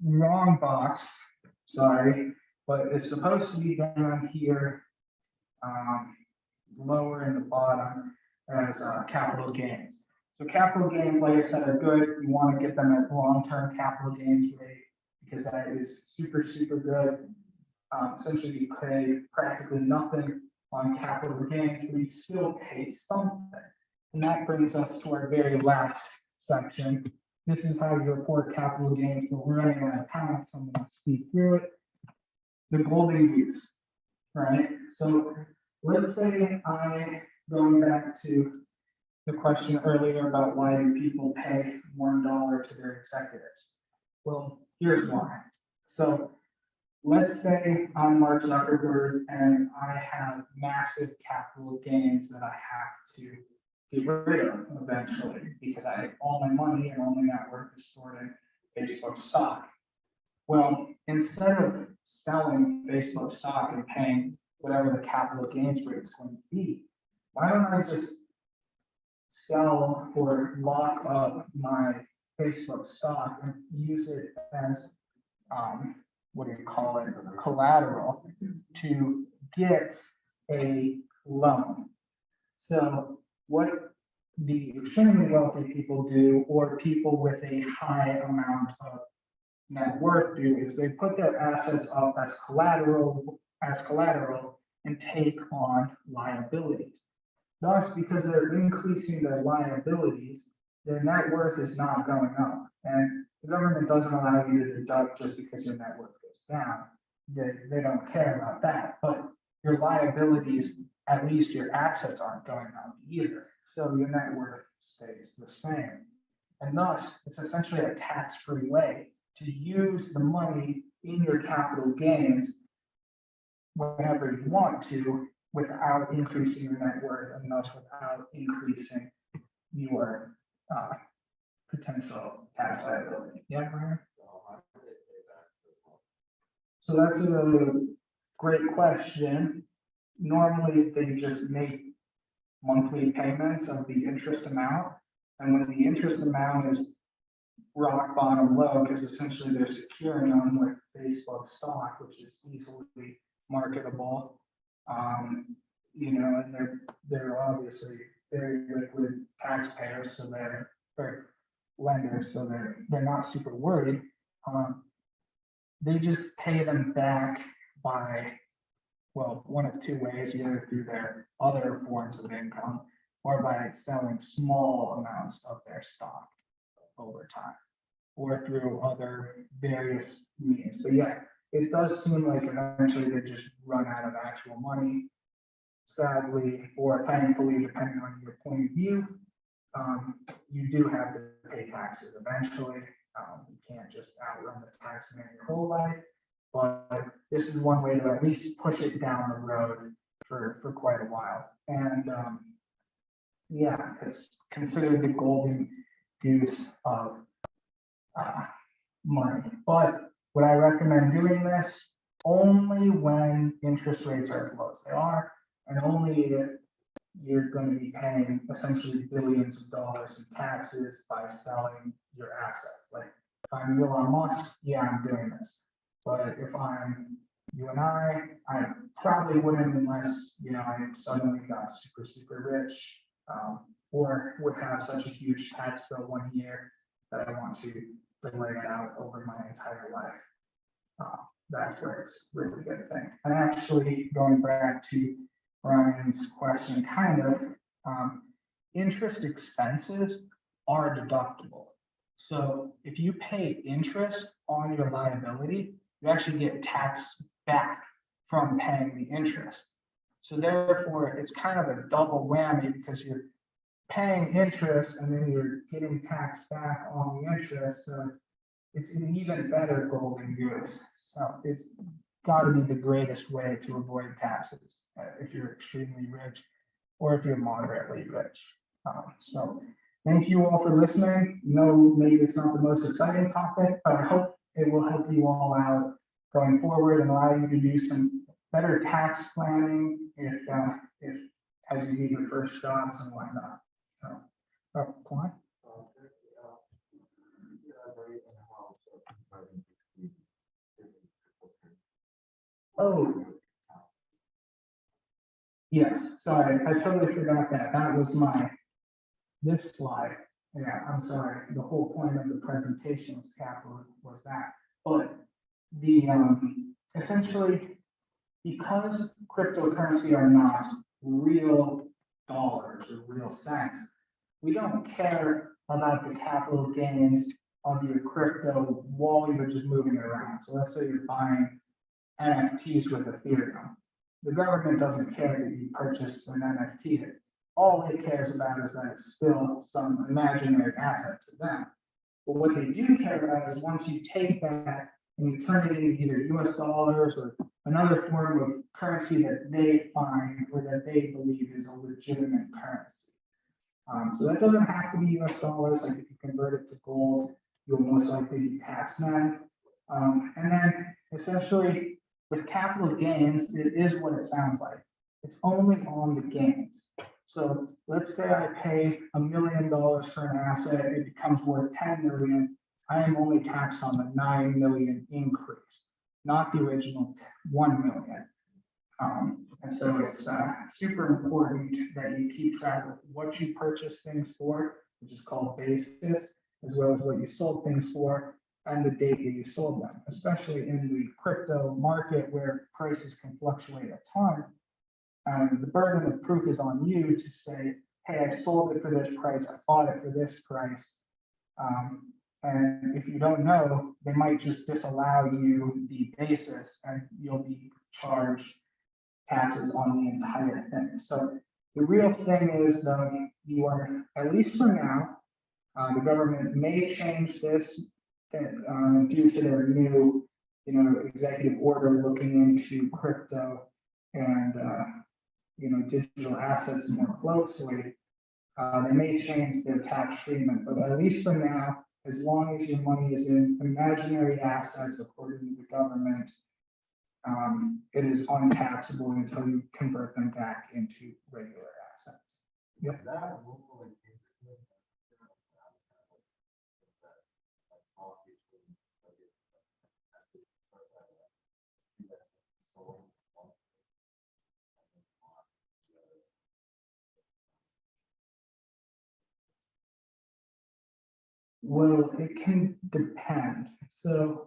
wrong box, sorry, but it's supposed to be down here, lower in the bottom as capital gains. So capital gains, like I said, are good. You want to get them at long-term capital gains rate because that is super, super good. Essentially, you pay practically nothing on capital gains, but you still pay something. And that brings us to our very last section. This is how you report capital gains. We're running out of time, so I'm going to speed through it. The golden goose, right? So let's say going back to the question earlier about why do people pay $1 to their executives? Well, here's why. So let's say I'm Mark Zuckerberg and I have massive capital gains that I have to get rid of eventually because all my money and all my net worth is stored in Facebook stock. Well, instead of selling Facebook stock and paying whatever the capital gains rate is going to be, why don't I just sell or lock up my Facebook stock and use it as what do you call it, collateral to get a loan. So what the extremely wealthy people do, or people with a high amount of net worth do, is they put their assets up as collateral and take on liabilities. Thus, because they're increasing their liabilities, their net worth is not going up. And the government doesn't allow you to deduct just because your net worth goes down. They don't care about that. But your liabilities, at least your assets, aren't going up either. So your net worth stays the same. And thus, it's essentially a tax-free way to use the money in your capital gains whenever you want to, without increasing your net worth and thus without increasing your potential tax liability. Yeah, Brian? So that's a great question. Normally, they just make monthly payments of the interest amount. And when the interest amount is rock bottom low, because essentially they're securing them with Facebook stock, which is easily marketable. You know, and they're obviously very liquid taxpayers, so they're lenders, so they're not super worried. They just pay them back by, well, one of two ways, either through their other forms of income or by selling small amounts of their stock over time. or through other various means. So yeah, it does seem like eventually they just run out of actual money, sadly, or thankfully, depending on your point of view. You do have to pay taxes eventually. You can't just outrun the tax man your whole life, but this is one way to at least push it down the road for quite a while. And yeah, it's considered the golden goose of money. But would I recommend doing this? Only when interest rates are as low as they are, and only if you're going to be paying essentially billions of dollars in taxes by selling your assets. Like if I'm Elon Musk, yeah, I'm doing this. But if I'm you and I probably wouldn't unless, I suddenly got super rich, or would have such a huge tax bill one year that I want to delay it out over my entire life. That's where it's really good thing. And actually, going back to Ryan's question, kind of, interest expenses are deductible. So if you pay interest on your liability, you actually get taxed back from paying the interest. So therefore, it's kind of a double whammy because you're paying interest and then you're getting taxed back on the interest. So it's an even better golden goose. So it's got to be the greatest way to avoid taxes if you're extremely rich or if you're moderately rich. So thank you all for listening. No, maybe it's not the most exciting topic, but I hope it will help you all out going forward and allow you to do some better tax planning if as you get your first jobs and whatnot. So, Klein? Oh, yes, sorry, I totally forgot that. That was this slide. Yeah, I'm sorry. The whole point of the presentation was capital was that. But the, essentially, because cryptocurrency are not real dollars or real cents, we don't care about the capital gains of your crypto while you're just moving it around. So let's say you're buying NFTs with Ethereum. The government doesn't care that you purchased an NFT. All it cares about is that it's still some imaginary asset to them. But what they do care about is once you take that and you turn it into either US dollars or another form of currency that they find or that they believe is a legitimate currency. So that doesn't have to be US dollars. Like if you convert it to gold, you'll most likely be taxed then. And then essentially with capital gains, it is what it sounds like. It's only on the gains. So let's say I pay $1 million for an asset, it becomes worth 10 million. I am only taxed on the 9 million increase, not the original 1 million. And so it's super important that you keep track of what you purchase things for, which is called basis, as well as what you sold things for and the date that you sold them, especially in the crypto market where prices can fluctuate a ton. And the burden of proof is on you to say, hey, I sold it for this price, I bought it for this price. And if you don't know, they might just disallow you the basis and you'll be charged taxes on the entire thing. So the real thing is you are, at least for now, the government may change this due to their new, executive order looking into crypto and, digital assets more closely. They may change their tax treatment, but at least for now, as long as your money is in imaginary assets, according to the government, it is untaxable until you convert them back into regular assets. Yep. Well, it can depend. So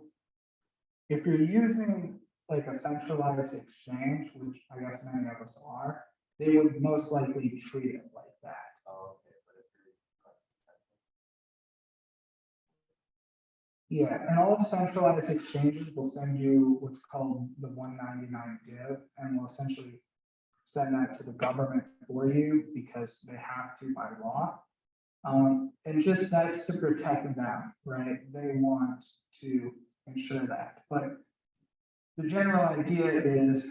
if you're using like a centralized exchange, which I guess many of us are, they would most likely treat it like that. Yeah, and all centralized exchanges will send you what's called the 199 div, and will essentially send that to the government for you because they have to by law. And just that's to protect them, right? They want to ensure that. But the general idea is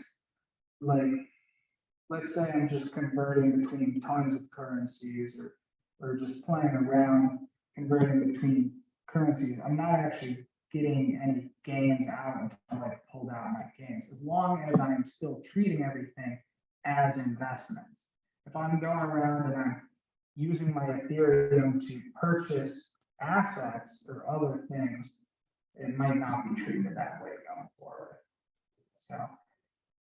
like, let's say I'm just converting between tons of currencies or just playing around converting between currencies. I'm not actually getting any gains out until I pulled out my gains, as long as I'm still treating everything as investments. If I'm going around and I'm using my Ethereum to purchase assets or other things, it might not be treated that way going forward. So,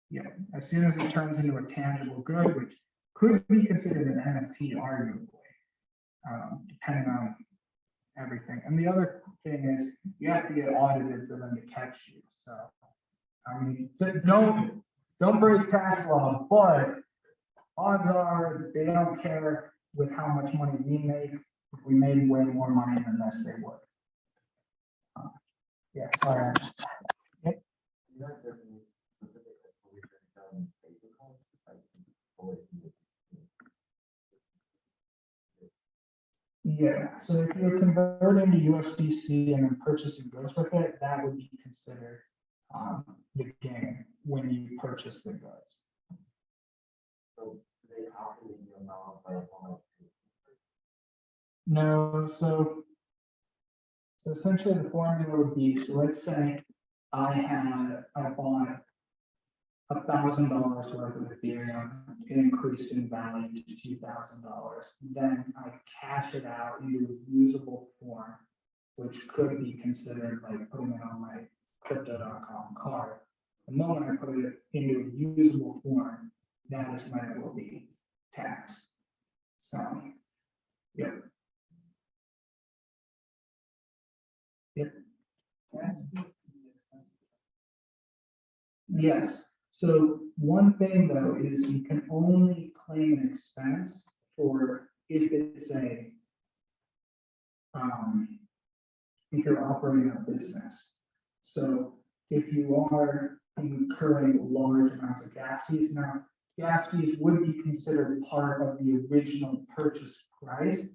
yeah, as soon as it turns into a tangible good, which could be considered an NFT arguably, depending on everything. And the other thing is you have to get audited for them to catch you. So, I mean, don't break tax law, but odds are they don't care with how much money we make. If we made way more money than this, they would. Yeah, sorry. Yeah, so if you're converting to USDC and then purchasing goods with it, that would be considered the gain when you purchase the goods. No, so essentially the formula would be, so let's say I bought $1,000 worth of Ethereum, it increased in value to $2,000. Then I cash it out into a usable form, which could be considered like putting it on my crypto.com card. The moment I put it into a usable form, that is when it will be taxed. So, yep. Yep. Yes. So one thing though is you can only claim an expense for if it's a if you're operating a business. So if you are incurring large amounts of gas fees, now gas fees would be considered part of the original purchase price,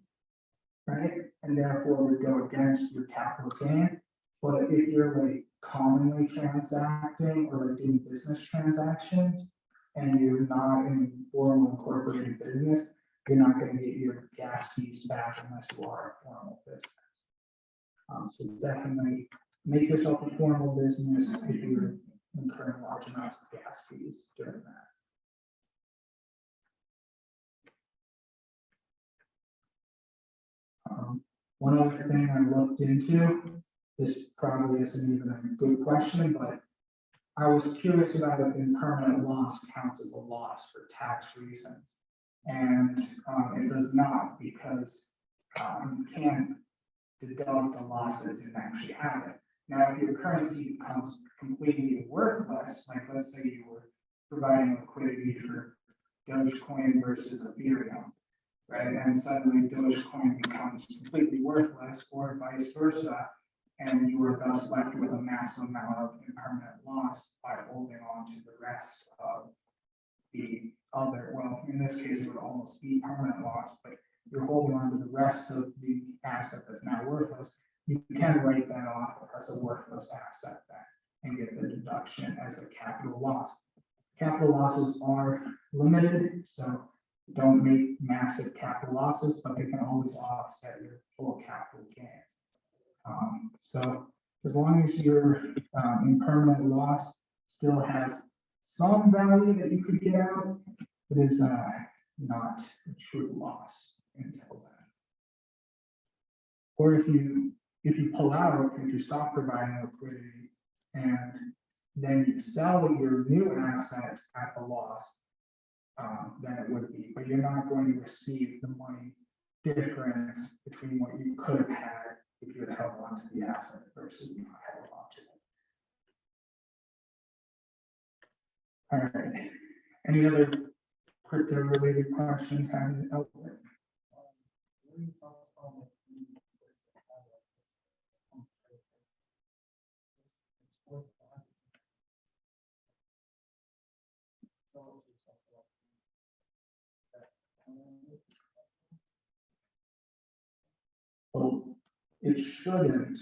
right? And therefore would go against your capital gain. But if you're like commonly transacting or like doing business transactions and you're not in a formal incorporated business, you're not going to get your gas fees back unless you are a formal business. So definitely make yourself a formal business if you're incurring large amounts of gas fees during that. One other thing I looked into, this probably isn't even a good question, but I was curious about if impermanent loss counts as a loss for tax reasons. And it does not, because you can't deduct a loss that didn't actually happen. Now, if your currency becomes completely worthless, like let's say you were providing liquidity for Dogecoin versus Ethereum, right? And suddenly Dogecoin becomes completely worthless, or vice versa, and you were thus left with a massive amount of impermanent loss by holding on to the rest of the other, well, in this case, it would almost be permanent loss, but you're holding on to the rest of the asset that's now worthless. You can write that off as a worthless asset then and get the deduction as a capital loss. Capital losses are limited, so don't make massive capital losses, but they can always offset your full capital gains. So as long as your impermanent loss still has some value that you could get out, it is not a true loss until then. Or if you pull out, if you stop providing liquidity and then you sell your new asset at the loss, then it would be, but you're not going to receive the money difference between what you could have had if you had held on to the asset versus not held on to it. All right. Any other crypto related questions? Well, it shouldn't,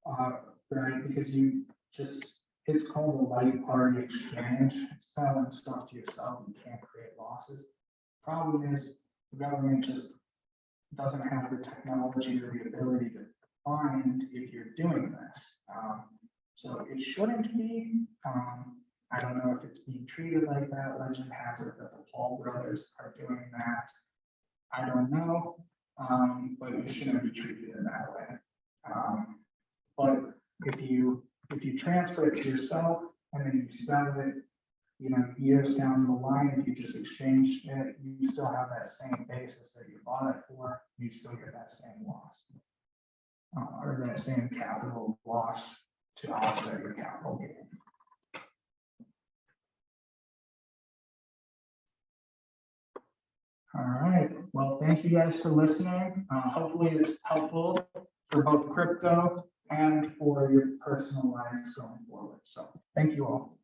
right, because it's called a light party exchange, selling stuff to yourself, you can't create losses. Problem is, the government just doesn't have the technology or the ability to find if you're doing this. So it shouldn't be, I don't know if it's being treated like that, legend has it that the Paul brothers are doing that. I don't know, but it shouldn't be treated in that way. But if you transfer it to yourself and then you sell it, you know, years down the line, if you just exchange it, you still have that same basis that you bought it for, you still get that same loss. Or that same capital loss to offset your capital gain. All right, well, thank you guys for listening. Hopefully it's helpful for both crypto and for your personal lives going forward. So thank you all.